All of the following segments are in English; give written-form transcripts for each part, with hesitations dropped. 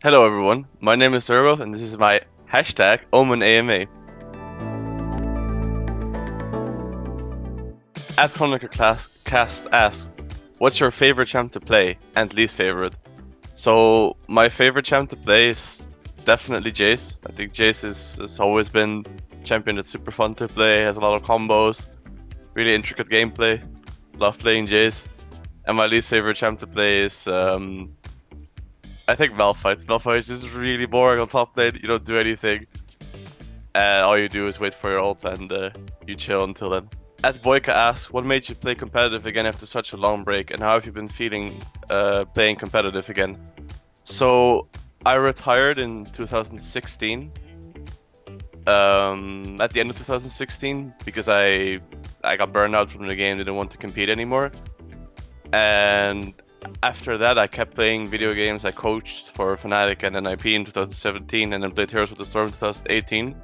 Hello everyone, my name is Zhergoth and this is my hashtag OMEN AMA. At Chronicle Cast asks, what's your favorite champ to play and least favorite? So my favorite champ to play is definitely Jace. I think Jace has always been a champion that's super fun to play, has a lot of combos, really intricate gameplay. Love playing Jace. And my least favorite champ to play is I think Malphite. Malphite is just really boring on top lane. You don't do anything, and all you do is wait for your ult and you chill until then. At Boyka asks, what made you play competitive again after such a long break, and how have you been feeling playing competitive again? So I retired in 2016. At the end of 2016, because I got burned out from the game, didn't want to compete anymore, and after that, I kept playing video games. I coached for Fnatic and NIP in 2017, and then played Heroes with the Storm in 2018.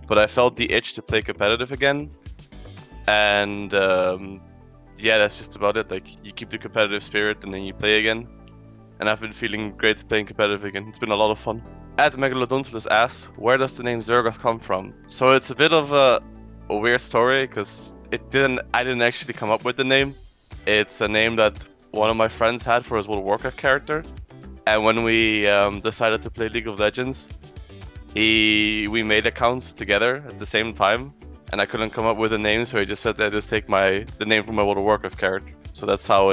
But I felt the itch to play competitive again, and yeah, that's just about it. Like, you keep the competitive spirit, and then you play again. And I've been feeling great playing competitive again. It's been a lot of fun. At Megalodontilus asks, where does the name Zhergoth come from? So it's a bit of a weird story, because I didn't actually come up with the name. It's a name that one of my friends had for his World of Warcraft character, and when we decided to play League of Legends, we made accounts together at the same time, and I couldn't come up with a name, so he just said that just take the name from my World of Warcraft character. So that's how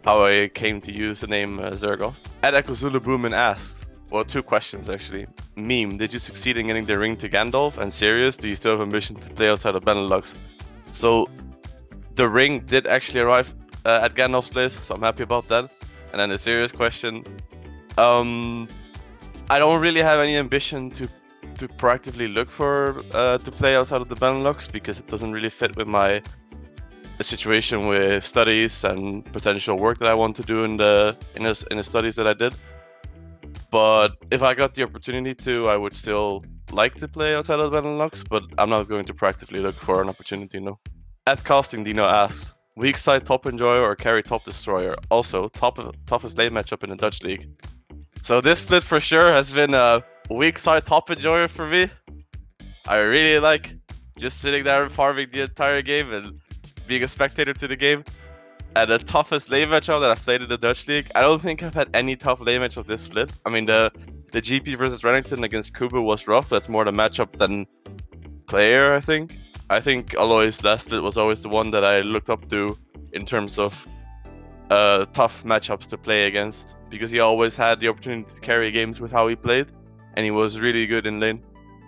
I came to use the name Zhergoth. At Ekozulu Boomin asks, well, two questions actually. Meme, did you succeed in getting the ring to Gandalf? And serious, do you still have ambition to play outside of Benelux? So the ring did actually arrive at Gandalf's place, so I'm happy about that. And then the serious question, I don't really have any ambition to proactively look for to play outside of the Benelux, because it doesn't really fit with my situation with studies and potential work that I want to do in the studies that I did. But if I got the opportunity to, I would still like to play outside of the Benelux, but I'm not going to proactively look for an opportunity, no. At Casting Dino asks, weak side top enjoyer or carry top destroyer? Also, toughest lane matchup in the Dutch league. So this split for sure has been a weak side top enjoyer for me. I really like just sitting there and farming the entire game and being a spectator to the game. And the toughest lane matchup that I've played in the Dutch league, I don't think I've had any tough lane match of this split. I mean, the GP versus Renington against Kubu was rough. That's more the matchup than player, I think. I think Aloy's last split was always the one that I looked up to in terms of tough matchups to play against, because he always had the opportunity to carry games with how he played, and he was really good in lane.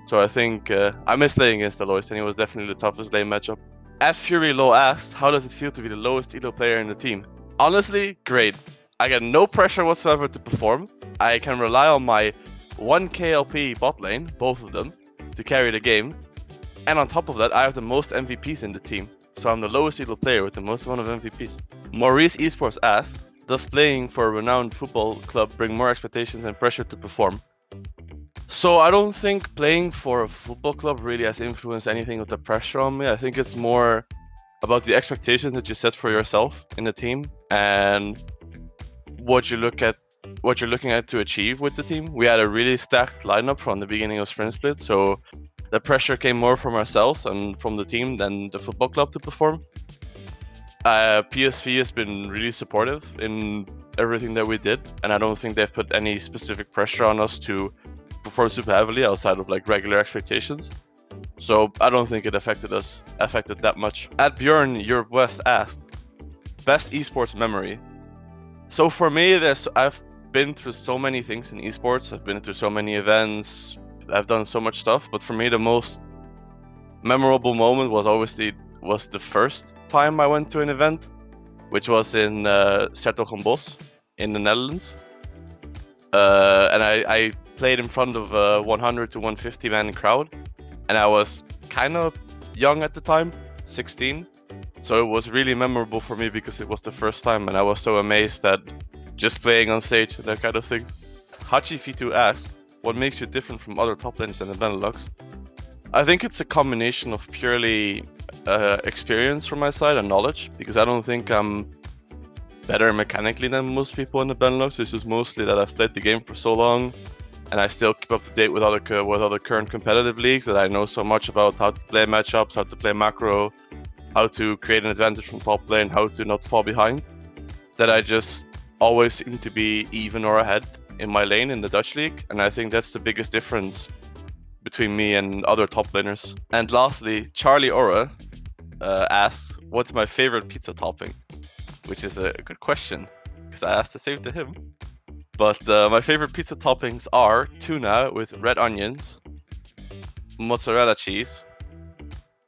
So I think I miss playing against Aloy, and he was definitely the toughest lane matchup. At Fury Low asked, how does it feel to be the lowest elo player in the team? Honestly, great. I get no pressure whatsoever to perform. I can rely on my 1k LP bot lane, both of them, to carry the game. And on top of that, I have the most MVPs in the team. So I'm the lowest elo player with the most amount of MVPs. Maurice Esports asks, does playing for a renowned football club bring more expectations and pressure to perform? So I don't think playing for a football club really has influenced anything with the pressure on me. I think it's more about the expectations that you set for yourself in the team and what you're looking at to achieve with the team. We had a really stacked lineup from the beginning of Sprint Split, so the pressure came more from ourselves and from the team than the football club to perform. PSV has been really supportive in everything that we did, and I don't think they've put any specific pressure on us to perform super heavily outside of like regular expectations. So I don't think it affected that much. At Bjorn Europe West asked, best esports memory. So for me, I've been through so many things in esports. I've been through so many events. I've done so much stuff, but for me the most memorable moment was the first time I went to an event, which was in 's-Hertogenbosch in the Netherlands, and I played in front of a 100 to 150 man crowd, and I was kind of young at the time, 16, so it was really memorable for me because it was the first time, and I was so amazed at just playing on stage and that kind of things. Hachi-Fitu asked, what makes you different from other top lanes in the Benelux? I think it's a combination of purely experience from my side and knowledge, because I don't think I'm better mechanically than most people in the Benelux. It's just mostly that I've played the game for so long, and I still keep up to date with other current competitive leagues, that I know so much about how to play matchups, how to play macro, how to create an advantage from top lane, how to not fall behind, that I just always seem to be even or ahead in my lane in the Dutch league, and I think that's the biggest difference between me and other top laners. And lastly, Charlie Ora asks, what's my favorite pizza topping? Which is a good question, because I asked the same to him. But my favorite pizza toppings are tuna with red onions, mozzarella cheese,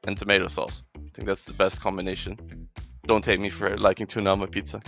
and tomato sauce. I think that's the best combination. Don't hate me for liking tuna on my pizza.